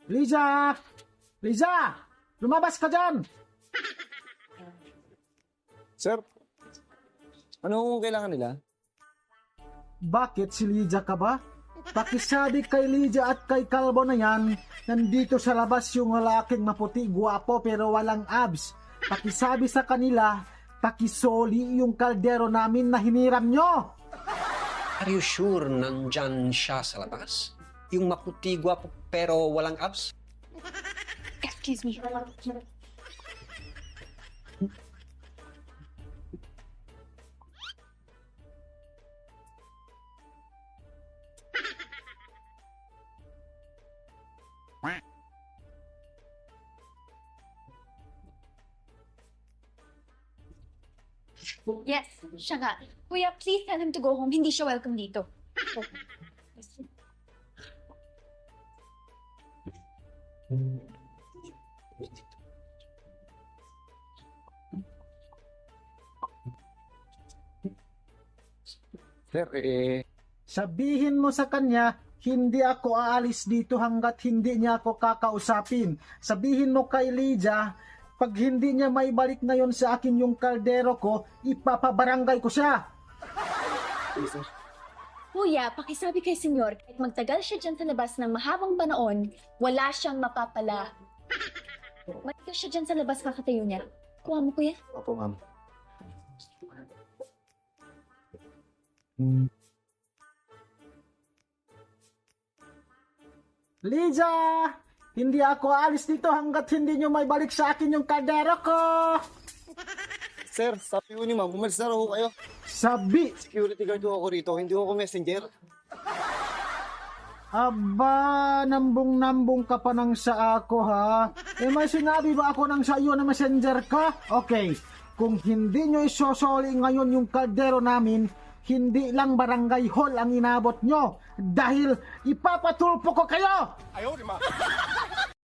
Liza! Liza! Lumabas ka dyan! Sir, ano kailangan nila? Bakit si Liza ka ba? Pakisabi kay Liza at kay Kalbo na yan, nandito sa labas yung lalaking maputi, guwapo pero walang abs. Pakisabi sa kanila, pakisoli yung kaldero namin na hiniram nyo. Are you sure nandyan siya sa labas? Yung maputi, gwapo, pero walang abs? Excuse me. Yes, siya nga. Kuya, please tell him to go home. Hindi siya welcome dito. Sir, Sabihin mo sa kanya, hindi ako aalis dito hanggat hindi niya ako kakausapin. Sabihin mo kay Liza, pag hindi niya maibalik ngayon sa akin yung kaldero ko, ipapabarangay ko siya. Kuya, pakisabi kay senyor, kahit magtagal siya dyan sa labas ng mahabang panahon, wala siyang mapapala. Magtagal siya dyan sa labas, kakatayo niya. Kuha mo, kuya. Opo, ma'am. Liza! Hindi ako aalis dito hanggat hindi niyo maibalik sa akin yung kaldero ko. Sir, sabi ko ni ma'am, umalis na raw kayo. Sabi, Security guard ko ako rito, hindi ako messenger. aba, nambong-nambong ka pa nang sa ako ha. Eh may sinabi ba ako nang sa iyo na messenger ka? Okay, kung hindi nyo isosoli ngayon yung kaldero namin, hindi lang barangay hall ang inabot nyo dahil ipapatulpo ko kayo! Ayaw, di ma.